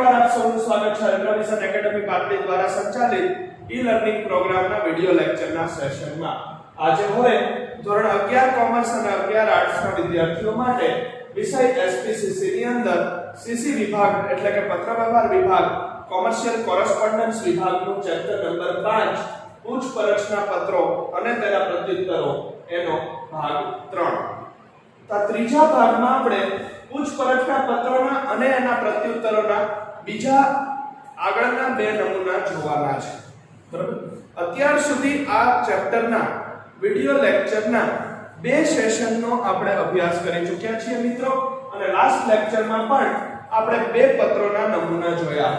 એકવાર આપ સૌનું સ્વાગત છે અલ્ટ્રાવિઝન એકેડમી પાટલી દ્વારા સંચાલિત ઈ-લર્નિંગ પ્રોગ્રામના વિડિયો લેક્ચરના સેશનમાં. આજે હોય ધોરણ 11 કોમર્સ અને 11 આર્ટ્સના વિદ્યાર્થીઓ માટે વિષય એસપીસીસી ની અંદર સીસી વિભાગ એટલે કે પત્રવ્યવહાર વિભાગ કોમર્શિયલ કોરસ્પોન્ડન્સ વિભાગનું ચેપ્ટર નંબર 5 પૂછપરછના પત્રો અને તેના પ્રત્યુત્તરો એનો ભાગ 3. તો ત્રીજા ભાગમાં આપણે પૂછપરછના પત્રોના અને એના પ્રત્યુત્તરોના બીજા આગળના બે નમૂના જોવાના છે. બરાબર? અત્યાર સુધી આ ચેપ્ટરના વિડિયો લેક્ચરના બે સેશનનો આપણે અભ્યાસ કરી ચૂક્યા છીએ મિત્રો, અને લાસ્ટ લેક્ચરમાં પણ આપણે બે પત્રોના નમૂના જોયા.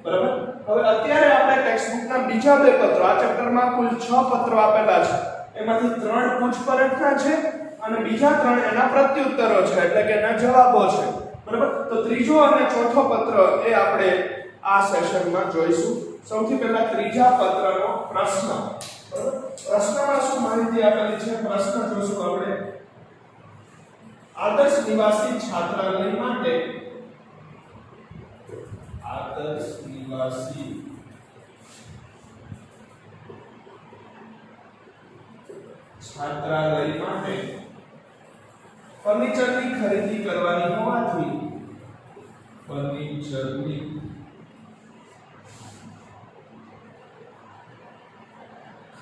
બરાબર? હવે અત્યારે આપણે ટેક્સ્ટબુકના બીજા બે પત્રો, આ ચેપ્ટરમાં કુલ 6 પત્રો આપેલા છે, એમાંથી 3 પૂછપરછના છે અને બીજા 3 એના પ્રત્યુત્તરો છે એટલે કે એના જવાબો છે. બરાબર? તો ત્રીજો અને ચોથો પત્ર એ આપણે આ સેશનમાં જોઈશું. સૌથી પહેલા ત્રીજા પત્રનો પ્રશ્ન. બરાબર? પ્રશ્નમાં શું માહિતી આપેલી છે? પ્રશ્ન જોશું આપણે. આદર્શ નિવાસી છાત્રાલય માટે આદર્શ નિવાસી છાત્રાલય માટે ફર્નિચરની ખરીદી કરવાની હોવાથી ફર્નિચરની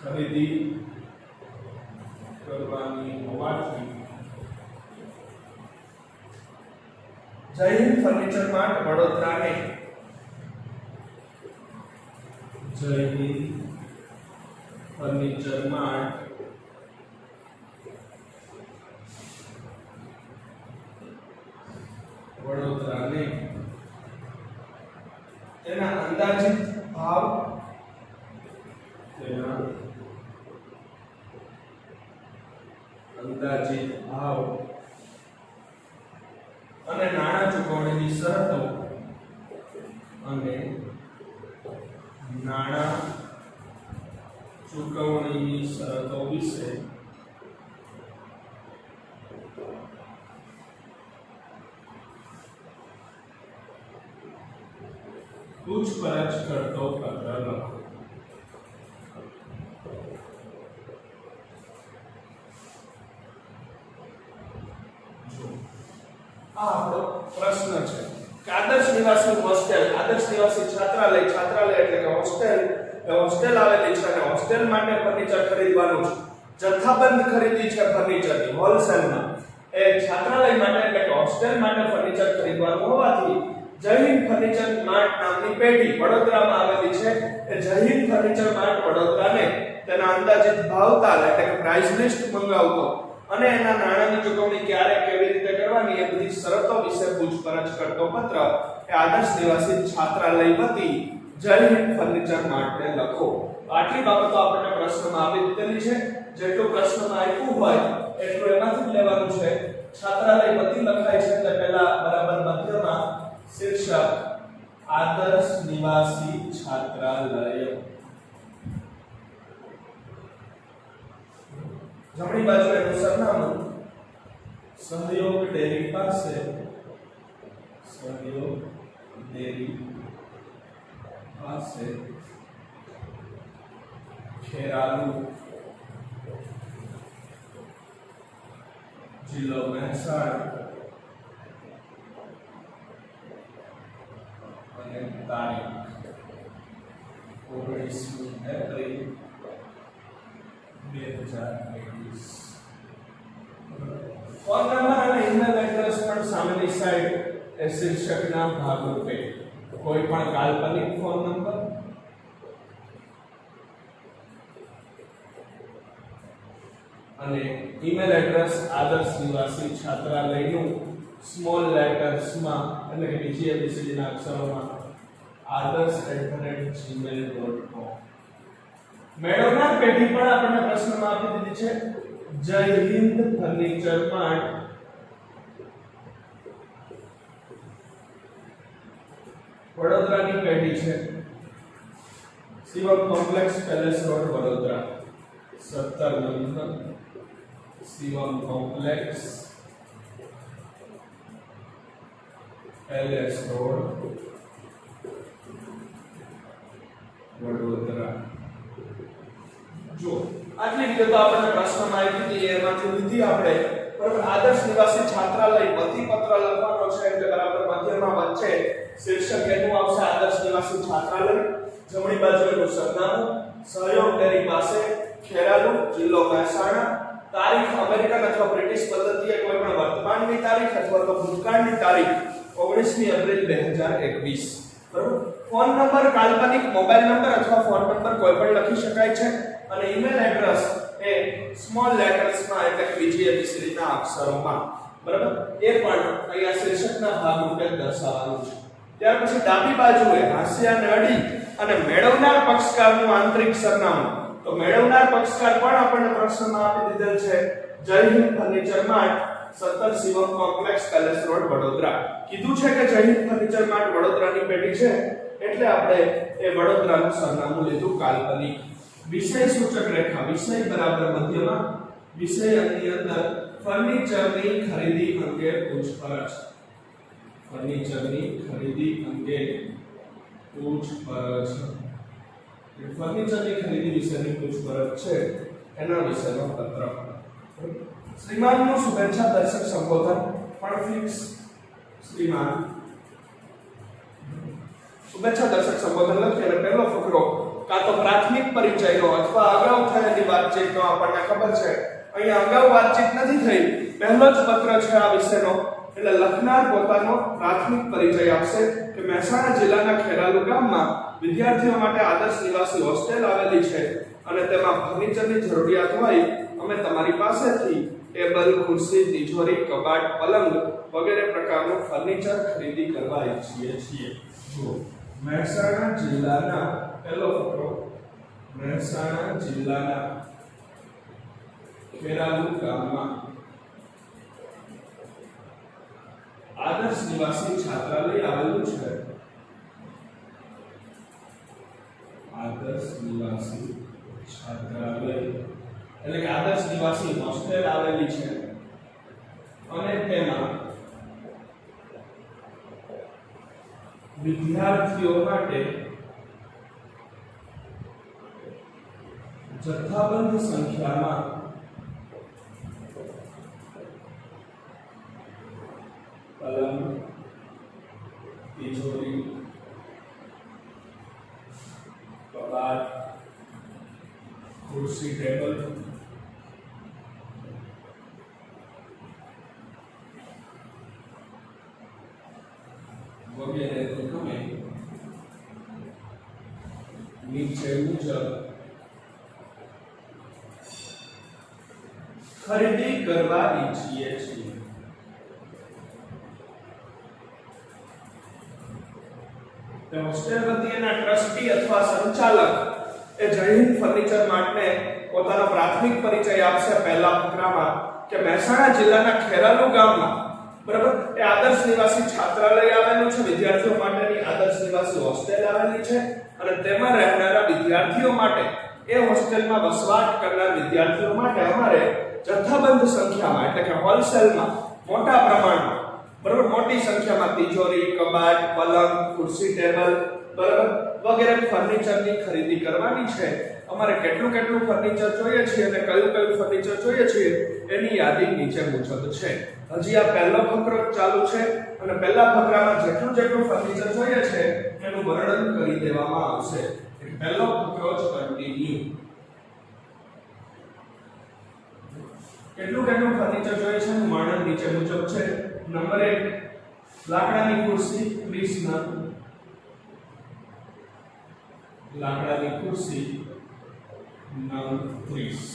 ખરીદી કરવાની હોવાથી જય હિન્દ ફર્નિચર માર્ટ વડોદરાને જય હિન્દ ફર્નિચર માર્ટ વડોદરાને તેના અંદાજિત ભાવ અને નાણાં ચૂકવણીની શરતો વિશે પૂછપરછ કરતો પત્ર લખો. આ આપણો પ્રશ્ન છે કે આદર્શ નિવાસી હોસ્ટેલ, આદર્શ નિવાસી છાત્રાલય, છાત્રાલય એટલે કે હોસ્ટેલ આવેલી છે અને હોસ્ટેલ માટે ફર્નિચર ખરીદવાનું છે. જથ્થાબંધ ખરીદી છે ફર્નિચરની હોલસેલમાં. એ છાત્રાલય માટે એટલે કે હોસ્ટેલ માટે ફર્નિચર ખરીદવાનું હોવાથી જય હિન્દ ફર્નિચર માર્ટ નામની પેઢી વડોદરામાં આવેલી છે. એ જય હિન્દ ફર્નિચર માર્ટ વડોદરાને તેના અંદાજિત ભાવતાલ એટલે કે પ્રાઇસ લિસ્ટ મંગાવતો અને એના નાણાંની ચૂકવણી ક્યારે કેવી રીતે કરવાની એ બધી શરતો વિશે પૂછપરછ કરતો પત્ર એ આદર્શ નિવાસી છાત્રાલય વતી જય હિન્દ ફર્નિચર માર્ટને લખો. આટલી બાબતો આપણને પ્રશ્નમાં આપી દીધેલી છે. જેટલું પ્રશ્નમાં આપ્યું હોય એટલું એમાંથી જ લેવાનું છે. છાત્રાલય વતી લખાય છે એટલે પહેલા બરાબર મધ્યમાં શીર્ષક આદર્શ નિવાસી છાત્રાલય, જમણી બાજુ એનું સરનામું સહયોગ ડેરી પાસે, સહયોગ ડેરી પાસે, ખેરાલુ, જિલ્લો મહેસાણા, અને તારીખ 19 એપ્રિલ 2021. ફોન નંબર અને ઈમેલ એડ્રેસ પણ સામેની સાઈડ એ શીર્ષકના ભાગરૂપે. કોઈ પણ કાલ્પનિક ફોન નંબર અને ઈમેલ એડ્રેસ આદર્શ નિવાસી છાત્રાલયનું સ્મોલ લેટર્સમાં એટલે કે બીજી એબીસીડીના અક્ષરોમાં adarsh@gmail.com. મેળવનાર પેઢી પણ આપણને પ્રશ્નમાં આપી દીધી છે. જય હિન્દ ફર્નિચર માર્ટ વડોદરાની પેઢી છે. Shivam complex palace road Vadodara 17 number Shivam complex palace road Vadodara. જો આટલી વિગતો આપણને પ્રશ્નમાં આવી હતી એમાંથી લીધી આપણે. બરાબર, આદર્શ નિવાસી છાત્રાલય પતિ પત્ર લખવાનો છે એટલે બરાબર મધ્યમાં વચ્ચે શીર્ષક એનું આવશે આદર્શ નિવાસી છાત્રાલય. જમણી બાજુ એનું સરનામું, સહયોગ ડેરી પાસે, ખેરાલુ, જિલ્લો મહેસાણા. તારીખ અમેરિકન અથવા બ્રિટિશ પદ્ધતિએ કોઈ પણ વર્તમાનની તારીખ અથવા તો ભૂતકાળની તારીખ 19મી એપ્રિલ 2021. બરાબર. ફોન નંબર કાલ્પનિક મોબાઈલ નંબર અથવા ફોન નંબર કોઈ પણ લખી શકાય છે અને ઈમેલ એડ્રેસ એ સ્મોલ લેટર્સમાં એટલે કે બીજી એબીસીડીના અક્ષરોમાં. બરાબર, એ પણ અહીંયા શીર્ષકના ભાગ રૂપે દર્શાવવાનું છે. ત્યાર પછી ડાબી બાજુએ હાસ્યાને અડી અને મેળવનાર પક્ષકારનું આંતરિક સરનામું. તો મેળવનાર પક્ષકાર પણ આપણને પ્રશ્નમાં આપી દીધેલ છે. જય Hind furniture Mart, 17 Shivam complex, palace road, Vadodara. કીધું છે કે જય હિન્દ ફર્નિચર માર્ટ વડોદરાની પેઢી છે એટલે આપણે એ વડોદરાનું સરનામું લીધું કાલ્પનિક. વિષય સૂચક રેખા, વિષય બરાબર મધ્યમાં, વિષયની અંદર ફર્નિચરની ખરીદી અંગે પૂછપરછ. ફર્નિચરની ખરીદી અંગે પૂછપરછ. ફર્નિચરની ખરીદી વિશેની પૂછપરછ છે એના વિશેનો પત્ર. શ્રીમાનનું શુભેચ્છા દર્શક સંબોધન પણ ફિક્સ. શ્રીમાન શુભેચ્છા દર્શક સંબોધન લખી અને પહેલો ફકરો કાં તો પ્રાથમિક પરિચયનો અથવા અગાઉ થયેલી વાતચીતનો આપણને ખબર છે. અહીંયા અગાઉ વાતચીત નથી થઈ, પહેલો જ પત્ર છે આ વિશેનો એટલે લખનાર પોતાનો પ્રાથમિક પરિચય આપશે કે મહેસાણા જિલ્લાના ખેરાલુ ગામમાં વિદ્યાર્થીઓ માટે આદર્શ નિવાસી હોસ્ટેલ આવેલી છે અને તેમાં ફર્નિચરની જરૂરિયાત હોય અમે તમારી પાસેથી ટેબલ, ખુરશી, તિજોરી, કબાટ, પલંગ વગેરે પ્રકારનું ફર્નિચર ખરીદી કરવા ઈચ્છીએ છીએ. જો મહેસાણા જિલ્લાના પહેલો ફકરો, મહેસાણા જિલ્લાના ખેરાલુ ગામમાં આદર્શ નિવાસી છાત્રાલય આવેલું છે. આદર્શ નિવાસી છાત્રાલય એટલે કે આદર્શ નિવાસી હોસ્ટેલ આવેલી છે અને તેમાં વિદ્યાર્થીઓ માટે જથ્થાબંધ સંખ્યામાં પલંગ, તિજોરી, કબાટ, ખુરશી, ટેબલ વગેરે તમે નીચે મુજબ ખરીદી કરવા ઈચ્છીએ છીએ. હોસ્ટેલ વતી એના ટ્રસ્ટી અથવા સંચાલક એ જય હિન્દ ફર્નિચર માર્ટને પોતાનો પ્રાથમિક પરિચય આપશે પહેલા ફકરામાં કે મહેસાણા જિલ્લાના ખેરાલુ ગામમાં બરાબર એ આદર્શ નિવાસી છાત્રાલય આવેલું છે. વિદ્યાર્થીઓ માટેની આદર્શ નિવાસી હોસ્ટેલ આવેલી છે અને તેમાં રહેનારા વિદ્યાર્થીઓ માટે એ હોસ્ટેલમાં વસવાટ કરનાર વિદ્યાર્થીઓ માટે અમારે જથ્થાબંધ સંખ્યામાં એટલે કે હોલસેલમાં મોટા પ્રમાણમાં બરાબર મોટી સંખ્યામાં તિજોરી, કબાટ, પલંગ, ખુરશી, ટેબલ બરાબર વગેરે ફર્નિચરની ખરીદી કરવાની છે. અમારે કેટલું ફર્નિચર જોઈએ છે અને કયું ફર્નિચર જોઈએ છે એની યાદી નીચે મુજબ છે. હજી આ પહેલો ફકરો ચાલુ છે અને પહેલા ફકરામાં જેટલું ફર્નિચર જોઈએ છે એનું વર્ણન કરી દેવામાં આવશે. પહેલો ફકરો જ કન્ટિન્યુ. કેટલું ફર્નિચર જોઈએ છે એનું વર્ણન નીચે મુજબ છે. નંબર 1 લાકડાની ખુરશી 30 નંગ. લાકડાની ખુરશી નંગ 30.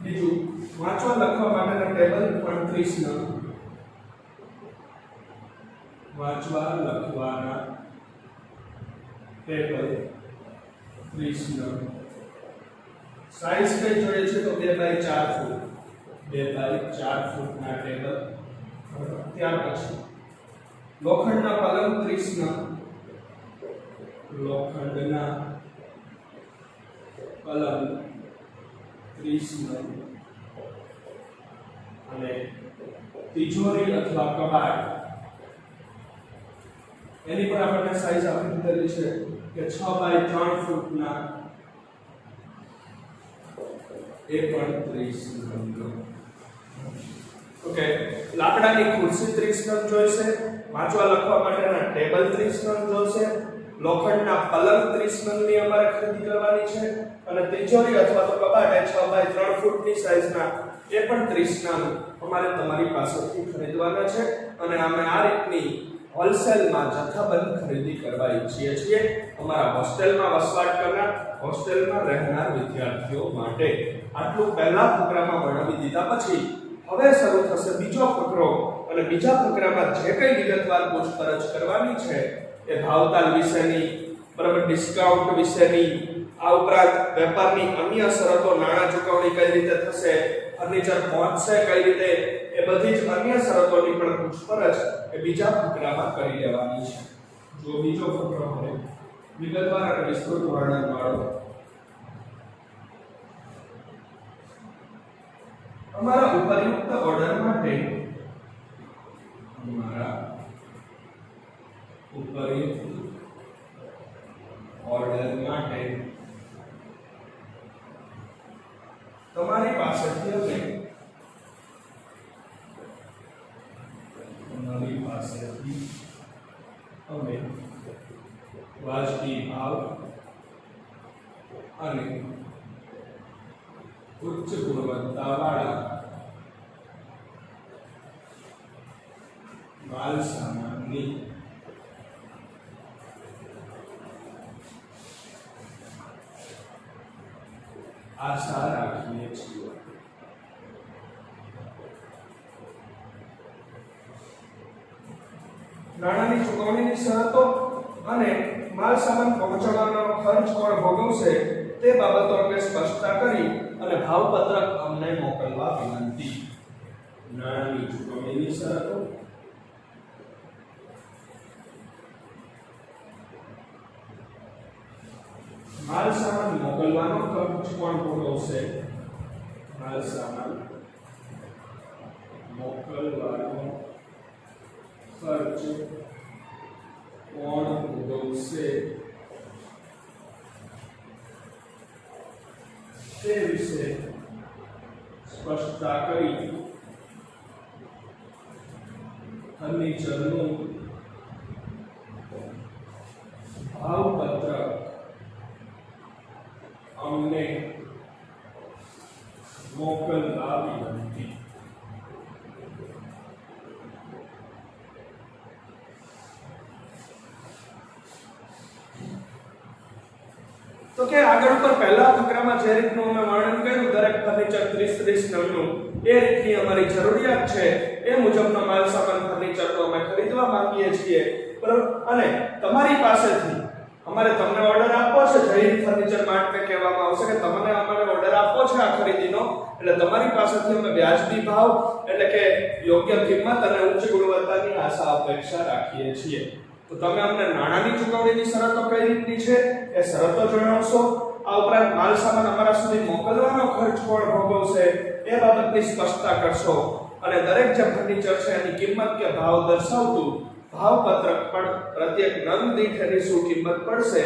બીજું વાંચવા લખવા માટેના ટેબલ પણ 30 નંગ. વાંચવા લખવાના ટેબલ 30 નંગ. સાઈઝ કઈ જોઈએ છે તો 2 બાય 4 ફૂટ. 2 બાય 4 ફૂટના ટેબલ. ત્યાર પછી લોખંડના પલંગ 30 નંગ. લોખંડના પલંગ 30 નંગ. અને તિજોરી અથવા કબાટ એની પર આપણને સાઈઝ આપી દીધેલી છે કે 6 બાય 3 ફૂટના એ પણ 30 નંગ. ઓકે, લાકડાની ખુરશી 30 નંગ જોઈશે, વાંચવા લખવા માટેના ટેબલ 30 નંગ જોઈશે, લોખંડના પલંગ 30 નંગની અમારે ખરીદી કરવાની છે, અને તિજોરી અથવા તો કબાટ 6 બાય 3 ફૂટની સાઈઝના એ પણ 30 નંગ અમારે તમારી પાસેથી ખરીદવાના છે. અને અમે આ રીતની હોલસેલમાં જથ્થાબંધ ખરીદી કરવા ઈચ્છીએ છીએ અમારા હોસ્ટેલમાં વસવાટ કરનાર, હોસ્ટેલમાં રહેનાર વિદ્યાર્થીઓ માટે. આટલું પહેલા ફકરામાં વર્ણવી દીધા પછી હવે શરૂ થશે બીજો ફકરો, અને બીજા ફકરામાં જે કંઈ વિગતવાર પૂછપરછ કરવાની છે એ ભાવતાલ વિશેની, બરાબર, ડિસ્કાઉન્ટ વિશેની, આ ઉપરાંત વેપારની અન્ય શરતો, નાણાં ચૂકવણી કઈ રીતે થશે, ફર્નિચર પહોંચશે કઈ રીતે, એ બધી જ અન્ય શરતોની પણ પૂછપરછ એ બીજા ફકરામાં કરી લેવાની છે. જો બીજો ફકરો હવે વિગતવાર અને વિસ્તૃત વર્ણન વાળો. અમારા ઉપરયુક્ત ઓર્ડર માટે તમારી પાસેથી અમે વાજબી ભાવ અને ઉચ્ચ ગુણવત્તાવાળા માલ સામાનની આશા રાખીએ છીએ. નાણાંની ચૂકવણીની શરતો અને માલ સામાન પહોંચાડવાનો ખર્ચ કોણ ભોગવશે તે બાબતો અંગે સ્પષ્ટતા કરી અને ભાવપત્રક અમને મોકલવા વિનંતી. નાણાંની ચૂકવણીની શરતો, માલ સામાન મોકલવાનો ખર્ચ કોણ ભોગવશે, માલ સામાન મોકલવાનો ખર્ચ કોણ ભોગવશે તે વિશે સ્પષ્ટતા કરી ફર્નિચરનું ભાવપત્રક અમને મોકલવા વિનંતી. તો કે આગળ ઉપર પહેલા ફકરામાં જે રીતનું અમે વર્ણન કર્યું, દરેક ફર્નિચર 30 નંગનું, એ રીતની અમારી જરૂરિયાત છે એ મુજબનો માલ સામાન ફર્નિચર તો અમે ખરીદવા માંગીએ છીએ, બરાબર. અને તમારી પાસેથી અમારે તમને ઓર્ડર આપવો છે, જૈન ફર્નિચર માર્ટને કહેવામાં આવશે કે તમને અમારે ઓર્ડર આપવો છે આ ખરીદીનો, એટલે તમારી પાસેથી અમે વ્યાજબી ભાવ એટલે કે યોગ્ય કિંમત અને ઉચ્ચ ગુણવત્તાની આશા અપેક્ષા રાખીએ છીએ. તો તમે અમને નાણાંની ચૂકવણીની શરતો કઈ રીતની છે એ શરતો જણાવશો. આ ઉપરાંત માલ સામાન અમારા સુધી મોકલવાનો ખર્ચ કોણ ભોગવશે એ બાબતની સ્પષ્ટતા કરશો, અને દરેક જે ફર્નિચર છે એની કિંમત કે ભાવ દર્શાવતું ભાવપત્રક પણ, પ્રત્યેક નંગ દીઠ એની શું કિંમત પડશે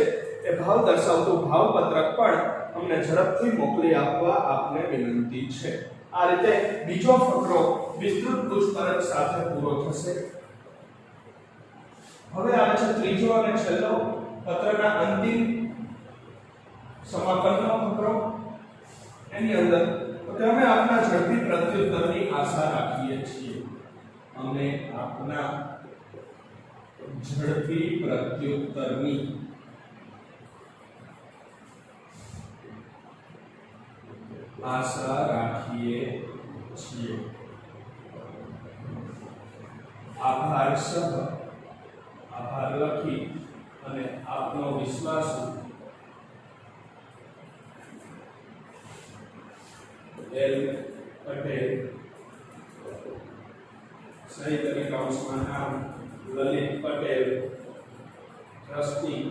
એ ભાવ દર્શાવતું ભાવપત્રક પણ અમને ઝડપથી મોકલી આપવા આપને વિનંતી છે. આ રીતે બીજો ફકરો વિસ્તૃત પૂછપરછ સાથે પૂરો થશે. હવે આવે છે ત્રીજો અને છેલ્લો પત્રના અંતિમ સમાપનનો ફકરો. એની અંદર અમે આપના ઝડપી પ્રત્યુત્તરની આશા રાખીએ છીએ. અમે આપના ઝડપી પ્રત્યુત્તરની આશા રાખીએ છીએ. આભાર સહ આભાર લખી અને આપનો વિશ્વાસ એલ પટેલ, સહી કરી કૌંસમાં નામ લલિત પટેલ, ટ્રસ્ટી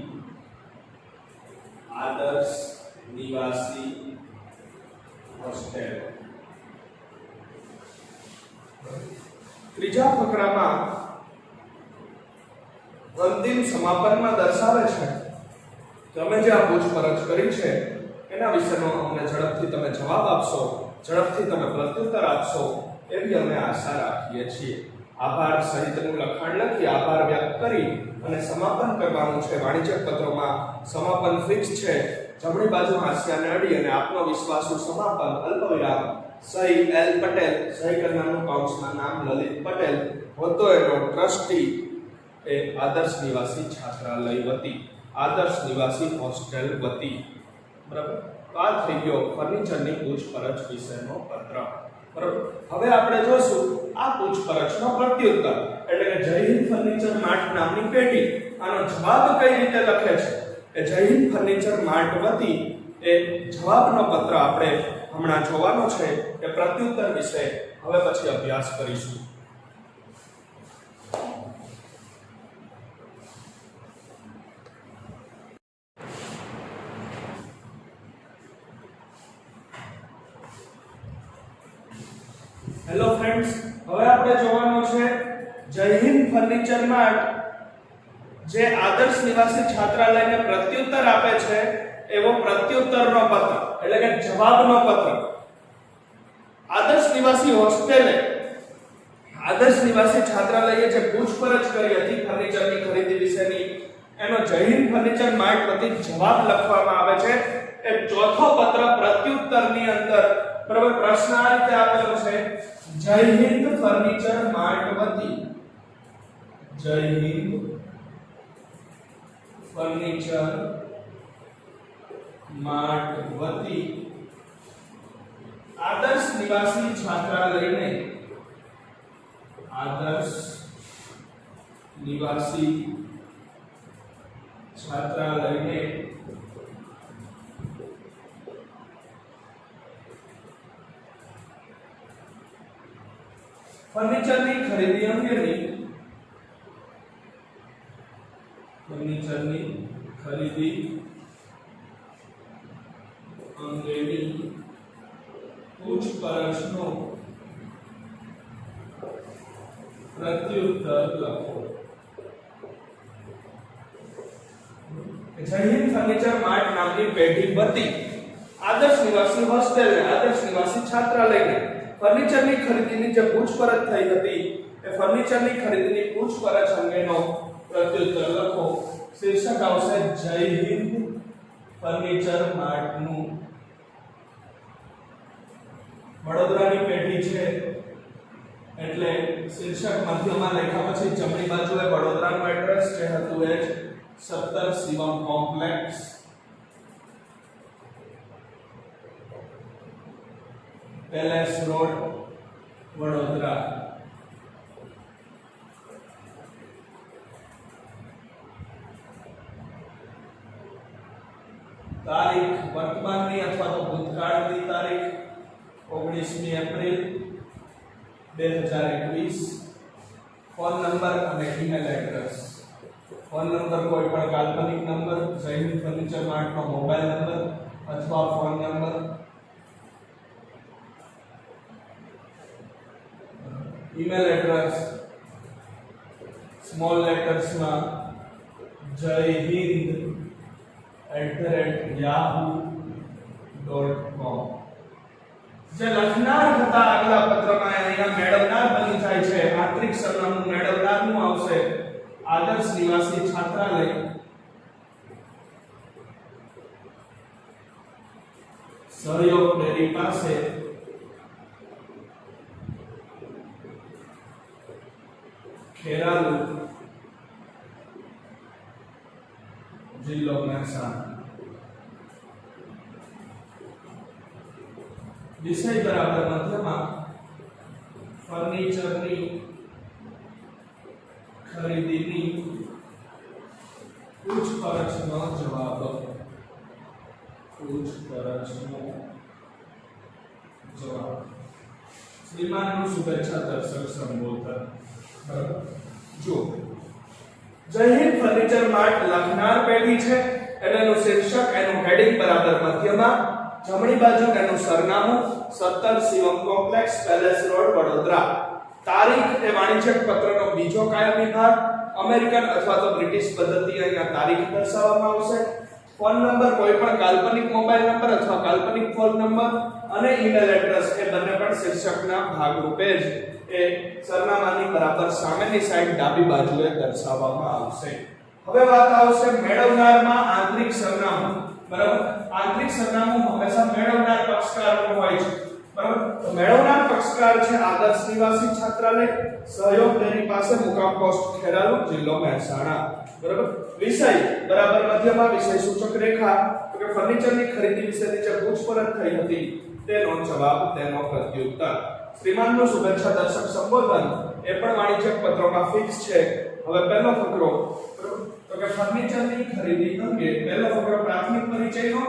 આદર્શ નિવાસી હોસ્ટેલ. ત્રીજા ફકરામાં અંતિમ સમાપનમાં દર્શાવે છે. તમે જે આ પૂછપરછ કરી છે એના વિશેનો અમને ઝડપથી તમે જવાબ આપશો, ઝડપથી તમે પ્રત્યુત્તર આપશો એવી અમે આશા રાખીએ છીએ. આભાર સહિતનું લખાણ લખી આભાર વ્યક્ત કરી અને સમાપન કરવાનું છે. વાણિજ્યક પત્રોમાં સમાપન ફિક્સ છે. જમણી બાજુ હાસ્યાને અડી અને આપનો વિશ્વાસુ સમાપન અલ્પવિરામ સહી એલ પટેલ, સહી કરનારનું કૌંસમાં નામ લલિત પટેલ, હોદ્દો એનો ટ્રસ્ટી એ આદર્શ નિવાસી છાત્રાલય વતી, આદર્શ નિવાસી હોસ્ટેલ વતી. બરાબર. આ થઈ ગયો ફર્નિચરની પૂછપરછ વિશેનો પત્ર. બરાબર. હવે આપણે જોશું આ પૂછપરછનો પ્રત્યુત્તર, એટલે કે જય હિન્દ ફર્નિચર માર્ટ નામની પેઢી આનો જવાબ કઈ રીતે લખે છે. એ જય હિન્દ ફર્નિચર માર્ટ વતી એ જવાબનો પત્ર આપણે હમણાં જોવાનો છે. એ પ્રત્યુત્તર વિશે હવે પછી અભ્યાસ કરીશું. હેલો ફ્રેન્ડ્સ, હવે આપણે જોવાનું છે જય હિન્દ ફર્નિચર માર્ટ જે આદર્શ નિવાસી છાત્રાલયને પ્રત્યુત્તર આપે છે એવો પ્રત્યુત્તરનો પત્ર, એટલે કે જવાબનો પત્ર. આદર્શ નિવાસી હોસ્ટેલે આદર્શ નિવાસી છાત્રાલયે જે પૂછપરછ કરી હતી ફર્નિચરની ખરીદી વિશેની, એનો જય હિન્દ ફર્નિચર માર્ટ વતી જવાબ લખવામાં આવે છે. એ ચોથો પત્ર પ્રત્યુત્તરની અંદર બરાબર પ્રશ્ન આ રીતે આપેલો છે: જય હિન્દ ફર્નિચર માર્ટ વતી, જય હિન્દ ફર્નિચર માર્ટ વતી આદર્શ નિવાસી છાત્રાલયને, આદર્શ નિવાસી છાત્રાલયને ફર્નિચરની ખરીદી અંગેની પૂછપરછનો પ્રત્યુત્તર લખો. જય હિન્દ ફર્નિચર માર્ટ નામની પેઢી વતી આદર્શ નિવાસી હોસ્ટેલ, આદર્શ નિવાસી છાત્રાલયને ફર્નિચરની ખરીદીની જે પૂછપરછ થઈ હતી એ ફર્નિચરની ખરીદીની પૂછપરછ અંગેનો પ્રત્યુત્તર લખો. શીર્ષક આવશે જય હિન્દ ફર્નિચર માર્ટનું. વડોદરાની પેઢી છે એટલે શીર્ષક મધ્યમાં લખ્યા પછી જમણી બાજુએ વડોદરાનું એડ્રેસ જે હતું એ 17 Shivam complex, palace road, Vadodara. તારીખ વર્તમાનની અથવા તો ભૂતકાળની તારીખ 19મી એપ્રિલ 2021. ફોન નંબર અને ઈમેલ એડ્રેસ. ફોન નંબર કોઈ પણ કાલ્પનિક નંબર, જય હિન્દ ફર્નિચર માર્ટનો મોબાઈલ નંબર અથવા phone number. Email address small લેટર્સમાં jayhind@yahoo.com. જે લખનાર હતા આગલા પત્રમાં અહીંયા મેળવનાર બની જાય છે. આંતરિક સરનામું મેળવનારનું આવશે આદર્શ નિવાસી છાત્રાલય, સહયોગ ડેરી પાસે, ખેરાલુ, જિલ્લો મહેસાણા. વિષય બરાબર મધ્યમાં ફર્નિચરની ખરીદીની પૂછપરછનો જવાબ. શ્રીમાનનું શુભેચ્છા દર્શક સંબોધન. જો જય હિન્દ ફર્નિચર માર્ટ લખનાર પેઢી છે એટલે એનું શીર્ષક, એનું હેડિંગ બરાબર મધ્યમાં, જમણી બાજુ એનું સરનામું 17 Shivam complex, palace road, Vadodara. તારીખ એ વાણિજ્યક પત્રનો બીજો કાયમી ભાગ અમેરિકન અથવા તો બ્રિટિશ પદ્ધતિ અહીંયા તારીખ દર્શાવવામાં આવશે. ફોન નંબર કોઈ પણ કાલ્પનિક મોબાઈલ નંબર અથવા કાલ્પનિક ફોન નંબર અને ઈમેલ એડ્રેસ એ બંને પણ શીર્ષકના ભાગરૂપે જ એ સરનામાની બરાબર સામેની સાઈડ ડાબી બાજુએ દર્શાવવામાં આવશે. હવે વાત આવશે મેળવનારમાં આંતરિક સરનામું. બરાબર, આંતરિક સરનામું હંમેશા મેળવનાર પક્ષકારનું હોય છે. બરાબર, તો મેળવનાર પક્ષકાર છે આદર્શ નિવાસી છાત્રાલય, સહયોગ તેની પાસે મુકામ પોસ્ટ ખેરાલુ, જિલ્લો મહેસાણા. બરાબર, વિષય બરાબર મધ્યમાં વિષય સૂચક રેખા, તો કે ફર્નિચરની ખરીદી વિશે નીચે પૂછપરછ થઈ હતી તેનો જવાબ, તેનો પ્રત્યુત્તર. શ્રીમાનનું શુભેચ્છા દર્શક સંબોધન એ પણ વાણિજ્યક પત્રોમાં ફિક્સ છે. હવે પહેલો ફકરો, બરાબર, તો કે ફર્નિચરની ખરીદી અંગે પહેલો ફકરો પ્રાથમિક પરિચયનો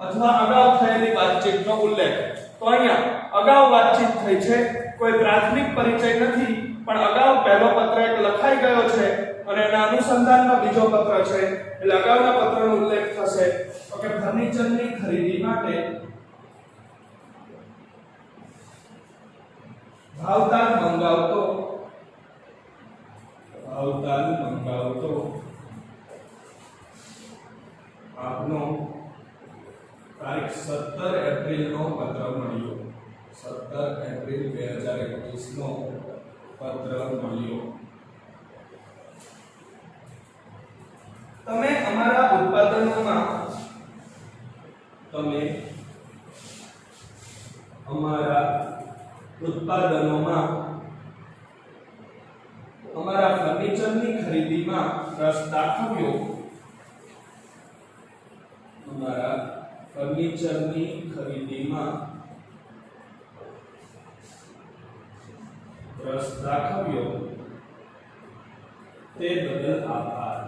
અથવા અગાઉ થયેલી વાતચીતનો ઉલ્લેખ. તો અહીંયા અગાઉ વાતચીત થઈ છે, કોઈ પ્રાથમિક પરિચય નથી, પણ અગાઉ પહેલો પત્ર એક લખાઈ ગયો છે અને એના અનુસંધાનમાં બીજો પત્ર છે, એટલે અગાઉના પત્રનો ઉલ્લેખ થશે. તો કે ફર્નિચરની ખરીદી માટે ભાવતાલ મંગાવતો આપનો તારીખ 17 એપ્રિલ નો પત્ર મળ્યો. 17 એપ્રિલ 2021 નો પત્ર મળ્યો. તમે અમારા ઉત્પાદનોમાં અમારા ફર્નિચરની ખરીદીમાં રસ દાખવ્યો. તે બદલ આભાર.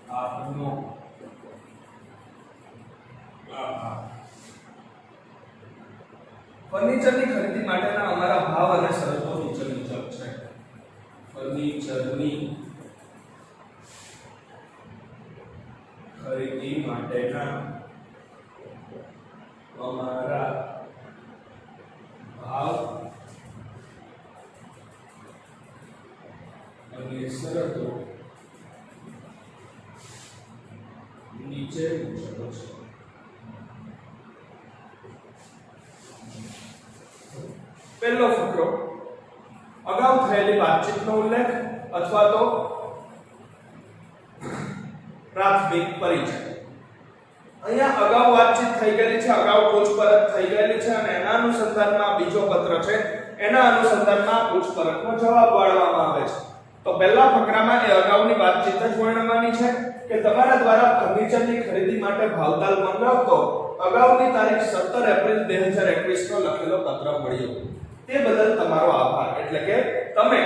આપનો આભાર. ફર્નિચરની ખરીદી માટેના અમારા ભાવ અને શરતો નીચે મુજબ છે. ફર્નિચરની ખરીદી માટેના અમારા ભાવ અને શરતો નીચે મુજબ છે. પહેલો ફકરો અગાઉ થયેલી વાતચીતનો ઉલ્લેખ અથવા તો પ્રાથમિક પરિચય. અહીંયા અગાઉ વાતચીત થઈ ગયેલી છે, અગાઉ પૂછપરછ થઈ ગયેલી છે અને એના અનુસંધાનમાં બીજો પત્ર છે, એના અનુસંધાનમાં પૂછપરછનો જવાબ વાળવામાં આવે છે. તો પહેલા ફકરામાં એ અગાઉની વાતચીત જ વર્ણવવાની છે કે તમારા દ્વારા ફર્નિચરની ખરીદી માટે ભાવતાલ મંગાવતો અગાઉની તારીખ 17 એપ્રિલ 2021 નો લખેલો પત્ર મળ્યો. તે બદલ તમારો આભાર. એટલે કે તમે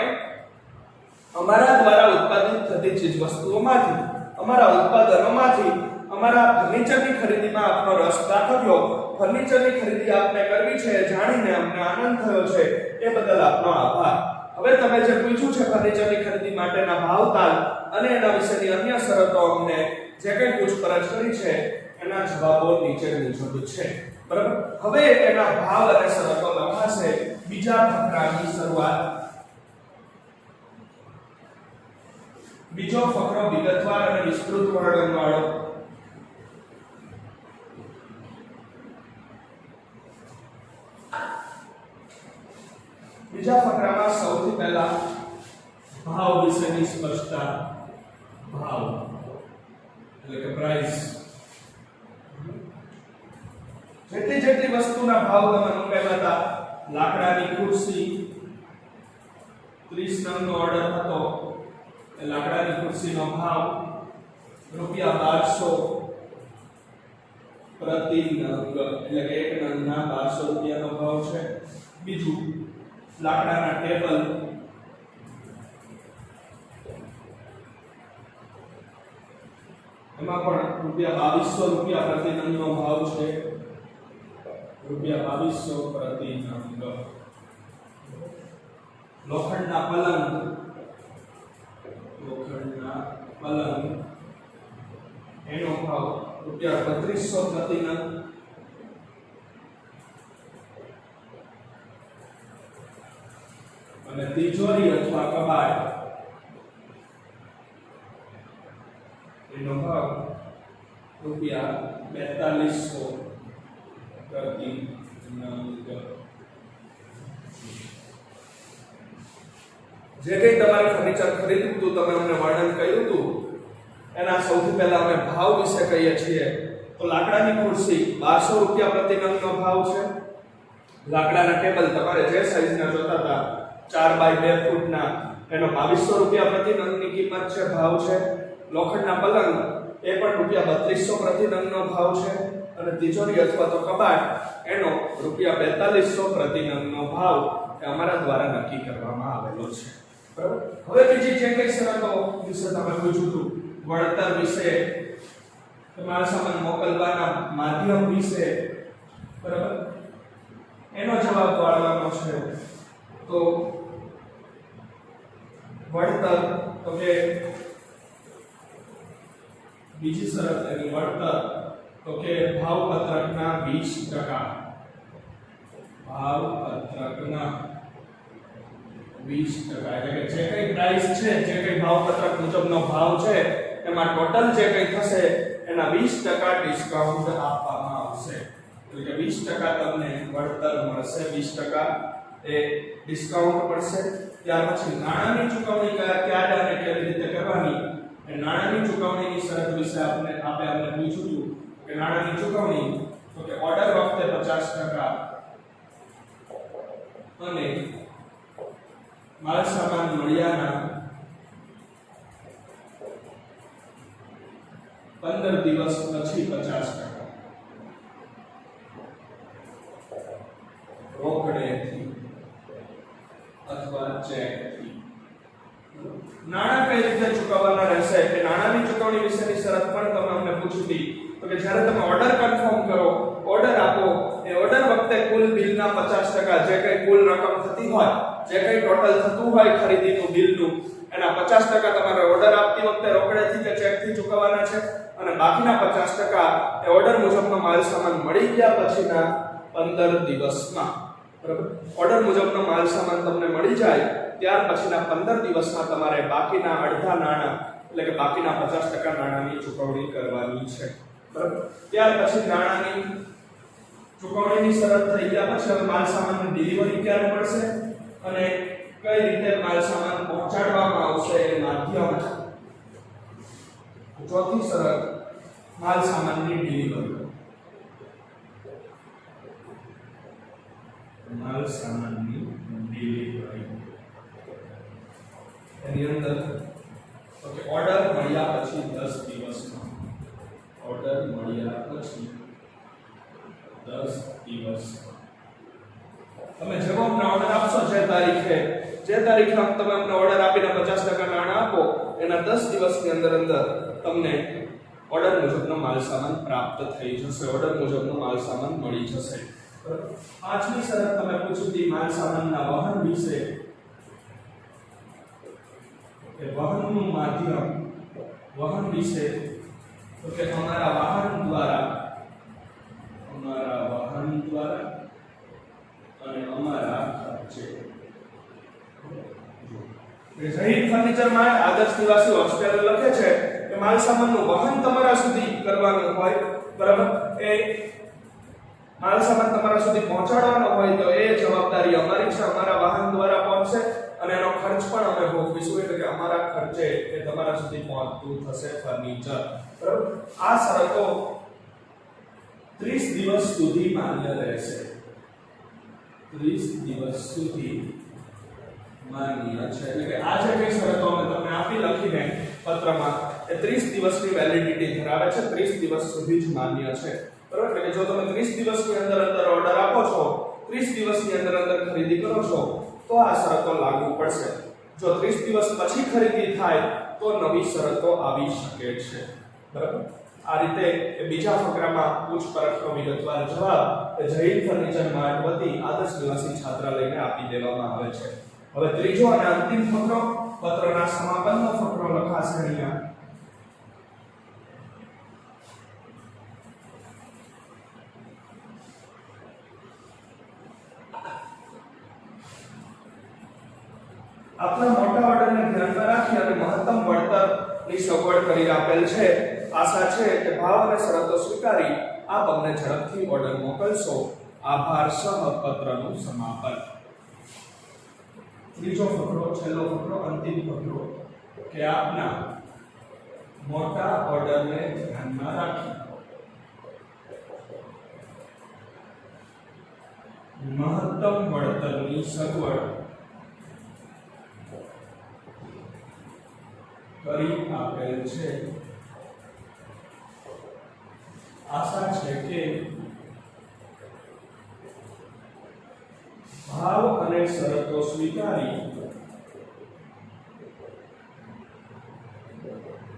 અમારા દ્વારા ઉત્પાદિત થતી ચીજવસ્તુઓમાંથી, અમારા ઉત્પાદનોમાંથી અમારા ફર્નિચરની ખરીદીમાં આપનો રસ દાખવ્યો. ફર્નિચરની ખરીદી આપને કરવી છે જાણીને અમને આનંદ થયો છે, એ બદલ આપનો આભાર. હવે તમે જે પૂછ્યું છે ફર્નિચરની ખરીદી માટેના ભાવતાલ અને એના વિશેની અન્ય શરતો, અમને જે કંઈ પૂછપરછ કરી છે એના જવાબો નીચે મુજબ છે. બરાબર, હવે એના ભાવ અને શરતો લખાશે. બીજા ફકરાની શરૂઆત. બીજો ફકરો વિગતવાર અને વિસ્તૃત વર્ણન વાળો. બીજા ફકરામાં સૌથી પહેલા ભાવ વિશેની સ્પષ્ટતા. ભાવ એટલે કે પ્રાઇસ. જેટલી વસ્તુના ભાવ તમે મૂકેલા હતા. લાકડાની ખુરશી 30 નંગનો ઓર્ડર હતો, એ લાકડાની ખુરશીનો ભાવ ₹1200 પ્રતિ નંગ, એટલે કે એક નંગના ₹1200 નો ભાવ છે. બીજું લાકડાના ટેબલ, એમાં પણ ₹2200 પ્રતિ નંગનો ભાવ છે. ₹2200 પ્રતિ નંગ. લોખંડના પલંગ એનો ભાવ ₹3200 પ્રતિ નંગ. અને તિજોરી અથવા કબાટ એનો ભાવ ₹4200 પ્રતિ નંગ। જે કંઈ તમારે ફર્નિચર ખરીદવું હતું, તમે અમને વર્ણન કર્યું હતું, એના સૌથી પહેલા અમે ભાવ વિશે કહીએ છીએ તો લાકડાની ખુરશી ₹1200 પ્રતિ નંગનો ભાવ છે। લાકડાના ટેબલ તમારે જે સાઈઝના જોતા હતા 4 બાય 2 ફૂટના, એનો ₹2200 પ્રતિ નંગની કિંમત છે, ભાવ છે। લોખંડના પલંગ એ પણ ₹3200 પ્રતિ નંગનો ભાવ છે, અને તિજોરી અથવા તો કબાટ એનો ₹4200 પ્રતિ નંગનો ભાવ એ અમારા દ્વારા નક્કી કરવામાં આવેલો છે, બરાબર। હવે બીજી જે કઈ શરતો વિશે તમે પૂછ્યું હતું, વળતર વિશે, માલ સામાન મોકલવાના માધ્યમ વિશે, બરાબર, એનો જવાબ આપવાનો છે। તો વળતર, તો કે બીજી શરત એની વળતર, તો કે ભાવપત્રકના 20%, ભાવપત્રકના 20%, એટલે કે જે કઈ પ્રાઇસ છે, જે કઈ ભાવપત્રક મુજબનો ભાવ છે, એમાં ટોટલ જે કઈ થશે એના 20% ડિસ્કાઉન્ટ આપવામાં આવશે। એટલે કે 20% તમને વળતર મળશે, 20% એ ડિસ્કાઉન્ટ મળશે। ત્યાર પછી નાણાંની ચૂકવણી ક્યારે અને કેવી રીતે કરવાની, એ નાણાંની ચૂકવણીની શરત વિશે આપણે પૂછ્યું હતું કે નાણાંની ચૂકવણી, તો કે ઓર્ડર વખતે 50% અને માલ સામાન મળ્યાના 15 દિવસ પછી 50%, રોકડેથી અથવા ચેકથી। નાણાં કઈ રીતે ચૂકવવાના રહેશે, કે નાણાંની ચૂકવણી વિશેની શરત પણ તમે અમને પૂછી હતી, તો કે જ્યારે તમે ઓર્ડર કન્ફર્મ કરો, ઓર્ડર આપો, એ ઓર્ડર વખતે કુલ બિલના 50%, જે કઈ કુલ રકમ થતી હોય, જે કઈ ટોટલ થતું હોય ખરીદીનું બિલનું, એના 50% તમારે ઓર્ડર આપતી વખતે રોકડેથી કે ચેકથી ચૂકવવાના છે, અને બાકીના 50% એ ઓર્ડર મુજબનો માલ સામાન મળી ગયા પછીના 15 દિવસમાં, બરાબર। ઓર્ડર મુજબનો માલ સામાન તમને મળી જાય ત્યાર પછીના 15 દિવસમાં તમારે બાકીના અડધા નાણાં, એટલે કે બાકીના 50% નાણાંની ચૂકવણી કરવાની છે, બરાબર। ત્યાર પછી નાણાંની ચૂકવણીની શરત થઈ ગયા પછી હવે માલ સામાનની ડિલિવરી ક્યારે મળશે અને કઈ રીતે માલ સામાન પહોંચાડવામાં આવશે એ માધ્યમ છે। ચોથી શરત માલ સામાનની ડિલિવરી, માલ સામાનની ડિલિવરી એની અંદર ઓકે ઓર્ડર મળ્યા પછી 10 દિવસમાં, ઓર્ડર મળ્યા પછી 10 દિવસમાં તમે જેવો અમને ઓર્ડર આપશો, જે તારીખે તમે અમને ઓર્ડર આપીને 50% નાણાં આપો, એના 10 દિવસની અંદર તમને ઓર્ડર મુજબનો માલ સામાન પ્રાપ્ત થઈ જશે, ઓર્ડર મુજબનો માલ સામાન મળી જશે, બરાબર। પાંચમી શરત તમે પૂછી હતી માલ સામાનના વહન વિશે, કે વહનનું માધ્યમ, વહન વિશે, તો કે અમારા વાહન દ્વારા અને અમારા ખર્ચે। જૈન ફર્નિચરમાં આદર્શ નિવાસી હોસ્ટેલ લખે છે કે માલ સામાનનું વહન તમારા સુધી કરવાનું હોય, બરાબર, એ માલ સામાન તમારા સુધી પહોંચાડવાનો હોય તો એ જવાબદારી અમારી છે, અમારા વાહન દ્વારા પહોંચશે અને એનો ખર્ચ પણ અમે ભોગવીશું, એટલે કે અમારા ખર્ચે એ તમારા સુધી પહોંચતું થશે ફર્નિચર, બરાબર। આ શરતો 30 દિવસ સુધી માન્ય રહેશે, 30 દિવસ સુધી માન્ય છે, એટલે કે આ જે કઈ શરતો અમે તમને આપી લખીને પત્રમાં, એ 30 દિવસની વેલિડિટી ધરાવે છે, 30 દિવસ સુધી જ માન્ય છે, બરાબર। એટલે કે જો તમે 30 દિવસની અંદર ઓર્ડર આપો છો, 30 દિવસની અંદર ખરીદી કરો છો, તો આ શરતો લાગુ પડશે। જો 30 દિવસ પછી ખરીદી થાય તો નવી શરતો આવી શકે છે, બરાબર। આ રીતે બીજા ફકરામાં પૂછપરખનો વિગતવાર જવાબ જૈન ફર્નિચર માર્ટ વતી આદર્શ નિવાસી છાત્રાલયને આપી દેવામાં આવે છે। હવે ત્રીજો અને અંતિમ ફકરો, પત્રના સમાપનનો ફકરો લખાશે અહીંયા। આપણા મોટા ઓર્ડરને ધ્યાનમાં રાખી અને મહત્તમ વળતર ની સગવડ કરી આપેલ છે. આશા છે કે ભાવ અને શરતો સ્વીકારી આપ અમને ઝડપથી ઓર્ડર મોકલશો. આભાર. સહ પત્રનું સમાપન. ત્રીજો ફકરો, છેલ્લો ફકરો, અંતિમ ફકરો કે આપના મોટા ઓર્ડરને ધ્યાનમાં રાખી મહત્તમ વળતરની સગવડ કરી આપેલ છે. આશા છે કે ભાવ અને શરતો સ્વીકારી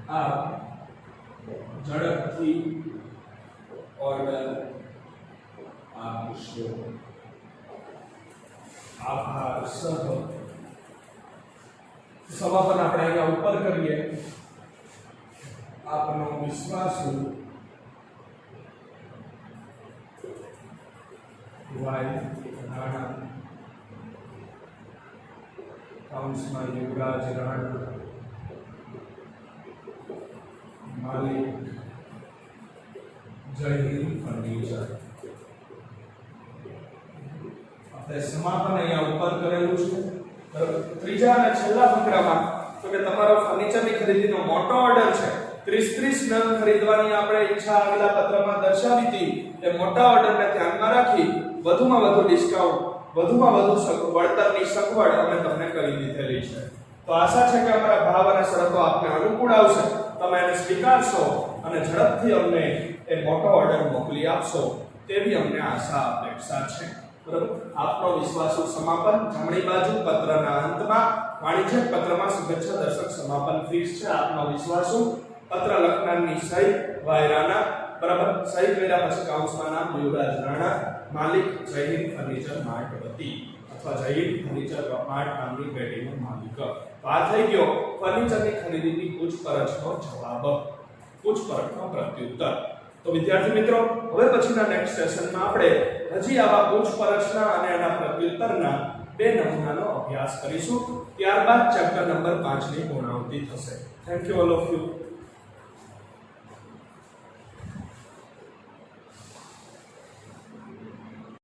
આપ ઝડપથી ઓર્ડર આપશો. આભાર. સહ. સમાપન આપણે અહીંયા ઉપર કરીએ. આપનો વિશ્વાસુ વાય રાણા, કાઉન્સમાં યુવરાજ રાણા, માલિક જય હિન્દ ફર્નિચર. આપણે સમાપન અહીંયા ઉપર કરેલું છે. ત્રીજા અને છેલ્લા ફકરામાં તો કે તમારો ફર્નિચરની ખરીદીનો મોટો ઓર્ડર છે. 30 નંગ ખરીદવાની આપણે ઈચ્છા આગલા પત્રમાં દર્શાવી હતી. એ મોટા ઓર્ડરને ધ્યાનમાં રાખી વધુમાં વધુ ડિસ્કાઉન્ટ, વધુમાં વધુ વળતરની સગવડ અમે તમને કરી દીધેલી છે. તો આશા છે કે અમારા ભાવ અને શરતો આપને અનુકૂળ આવશે, તમે એને સ્વીકારશો અને ઝડપથી અમને એ મોટો ઓર્ડર મોકલી આપશો તેવી અમને આશા અપેક્ષા છે. બરાબર. આપનો વિશ્વાસુ સમાપન. જમણી બાજુ પત્રના અંતમાં વાણિજ્યક પત્રમાં શુભેચ્છા દર્શક સમાપન ફિક્સ છે. આપનો વિશ્વાસુ પત્ર લખનારની સહી વાય રાણા. બરાબર. સહી કર્યા પછી કાઉન્સમાં નામ યુવરાજ રાણા, માલિક જય હિન્દ ફર્નિચર માર્ટ વતી અથવા જય હિન્દ ફર્નિચર માર્ટ નામની પેઢીનો માલિક. તો આ થઈ ગયો ફર્નિચરની ખરીદીની પૂછપરછનો જવાબ, પૂછપરછનો પ્રત્યુત્તર. તો વિદ્યાર્થી મિત્રો, હવે પછીના નેક્સ્ટ સેશનમાં આપણે હજી આવા પૂછપરછના અને એના પ્રત્યુત્તરના 2 નમૂનાનો અભ્યાસ કરીશું. ત્યારબાદ ચેપ્ટર નંબર 5 ની પૂર્ણાહુતિ થશે. Thank you all of you.